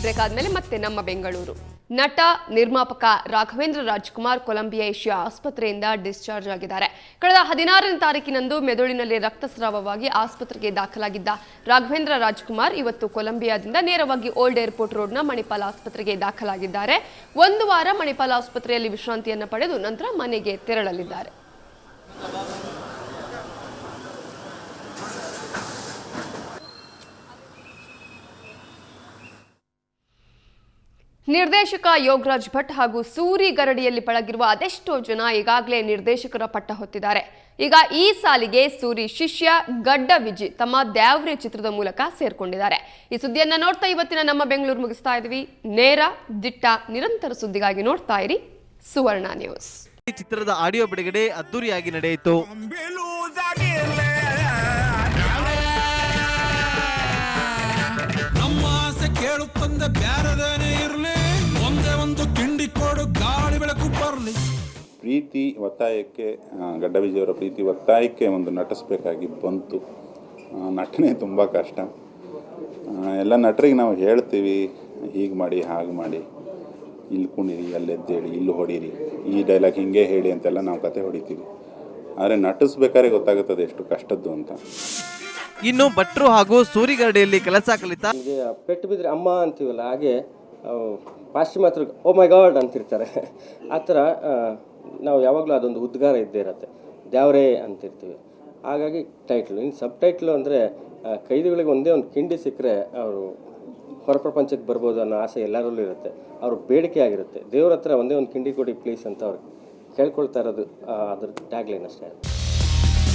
Break ಆದ್ಮೇಲೆ ಮತ್ತೆ ನಮ್ಮ ಬೆಂಗಳೂರು. ನಟ ನಿರ್ಮಾಪಕ ರಾಘವೇಂದ್ರ ರಾಜ್ಕುಮಾರ್ ಕೊಲಂಬಿಯಾ ಏಷ್ಯಾ ಆಸ್ಪತ್ರೆಯಿಂದ ಡಿಸ್ಚಾರ್ಜ್ ಆಗಿದ್ದಾರೆ. ಕಳೆದ 16ನೇ ತಾರೀಕಿನಂದು ಮೆದುಳಿನಲ್ಲಿ ರಕ್ತಸ್ರಾವವಾಗಿ ಆಸ್ಪತ್ರೆಗೆ ದಾಖಲಾಗಿದ್ದ ರಾಘವೇಂದ್ರ ರಾಜ್ಕುಮಾರ್ ಇವತ್ತು ಕೊಲಂಬಿಯಾದಿಂದ ನೇರವಾಗಿ ಓಲ್ಡ್ ಏರ್ಪೋರ್ಟ್ ರೋಡ್ನ ಮಣಿಪಾಲ್ ಆಸ್ಪತ್ರೆಗೆ ದಾಖಲಾಗಿದ್ದಾರೆ. ಒಂದು ವಾರ ಮಣಿಪಾಲ್ ಆಸ್ಪತ್ರೆಯಲ್ಲಿ ವಿಶ್ರಾಂತಿಯನ್ನು ಪಡೆದು ನಂತರ ಮನೆಗೆ ತೆರಳಲಿದ್ದಾರೆ. ನಿರ್ದೇಶಕ ಯೋಗರಾಜ್ ಭಟ್ ಹಾಗೂ ಸೂರಿ ಗರಡಿಯಲ್ಲಿ ಪಳಗಿರುವ ಅದೆಷ್ಟೋ ಜನ ಈಗಾಗಲೇ ನಿರ್ದೇಶಕರ ಪಟ್ಟ ಹೊತ್ತಿದ್ದಾರೆ. ಈಗ ಈ ಸಾಲಿಗೆ ಸೂರಿ ಶಿಷ್ಯ ಗಡ್ಡ ವಿಜಿ ತಮ್ಮ ದ್ಯಾವ್ರೆ ಚಿತ್ರದ ಮೂಲಕ ಸೇರ್ಕೊಂಡಿದ್ದಾರೆ. ಈ ಸುದ್ದಿಯನ್ನ ನೋಡ್ತಾ ಇವತ್ತಿನ ನಮ್ಮ ಬೆಂಗಳೂರು ಮುಗಿಸ್ತಾ ಇದ್ವಿ. ನೇರ ದಿಟ್ಟ ನಿರಂತರ ಸುದ್ದಿಗಾಗಿ ನೋಡ್ತಾ ಇರಿ ಸುವರ್ಣ ನ್ಯೂಸ್. ಈ ಚಿತ್ರದ ಆಡಿಯೋ ಬಿಡುಗಡೆ ಅದ್ದೂರಿಯಾಗಿ ನಡೆಯಿತು. ಕೇಳುತ್ತಂದ ಬ್ಯಾರದೇನೆ ಇರಲಿ, ಒಂದೇ ಒಂದು ಕಿಂಡಿ ಕೊಡು, ಗಾಳಿ ಬೆಳಕು ಬರಲಿ. ಪ್ರೀತಿ ಒತ್ತಾಯಕ್ಕೆ, ಗಡ್ಡ ವಿಜಯವರ ಪ್ರೀತಿ ಒತ್ತಾಯಕ್ಕೆ ಒಂದು ನಟಿಸ್ಬೇಕಾಗಿ ಬಂತು. ನಟನೆ ತುಂಬ ಕಷ್ಟ. ಎಲ್ಲ ನಟರಿಗೆ ನಾವು ಹೇಳ್ತೀವಿ, ಹೀಗೆ ಮಾಡಿ ಹಾಗೆ ಮಾಡಿ, ಇಲ್ಲಿ ಕುಣಿರಿ, ಅಲ್ಲೆದ್ದೇಳಿ, ಇಲ್ಲಿ ಹೊಡೀರಿ, ಈ ಡೈಲಾಗ್ ಹಿಂಗೆ ಹೇಳಿ ಅಂತೆಲ್ಲ ನಾವು ಕತೆ ಹೊಡಿತೀವಿ. ಆದರೆ ನಟಿಸ್ಬೇಕಾದ್ರೆ ಗೊತ್ತಾಗುತ್ತದೆ ಎಷ್ಟು ಕಷ್ಟದ್ದು ಅಂತ. ಇನ್ನು ಭಟ್ರು ಹಾಗೂ ಸೂರಿಗರಡಿಯಲ್ಲಿ ಕೆಲಸ ಕಲಿತ ಪೆಟ್ಟು ಬಿದ್ದರೆ ಅಮ್ಮ ಅಂತೀವಲ್ಲ, ಹಾಗೆ ಪಾಶ್ಚಿಮಾತ್ಯರು ಓ ಮೈ ಗಾಡ್ ಅಂತಿರ್ತಾರೆ. ಆ ಥರ ನಾವು ಯಾವಾಗಲೂ ಅದೊಂದು ಉದ್ಗಾರ ಇದ್ದೇ ಇರುತ್ತೆ, ದ್ಯಾವ್ರೇ ಅಂತಿರ್ತೀವಿ. ಹಾಗಾಗಿ ಟೈಟ್ಲು. ಇನ್ನು ಸಬ್ ಟೈಟ್ಲು ಅಂದರೆ ಕೈದಿಗಳಿಗೆ ಒಂದೇ ಒಂದು ಕಿಂಡಿ ಸಿಕ್ಕರೆ ಅವರು ಹೊರ ಪ್ರಪಂಚಕ್ಕೆ ಬರ್ಬೋದು ಅನ್ನೋ ಆಸೆ ಎಲ್ಲರಲ್ಲೂ ಇರುತ್ತೆ. ಅವ್ರ ಬೇಡಿಕೆ ಆಗಿರುತ್ತೆ, ದೇವ್ರ ಹತ್ರ ಒಂದೇ ಒಂದು ಕಿಂಡಿ ಕೊಡಿ ಪ್ಲೀಸ್ ಅಂತ ಅವ್ರು ಕೇಳ್ಕೊಳ್ತಾ ಇರೋದು ಅದ್ರ ಟ್ಯಾಗ್ಲೈನ್ ಅಷ್ಟೇ.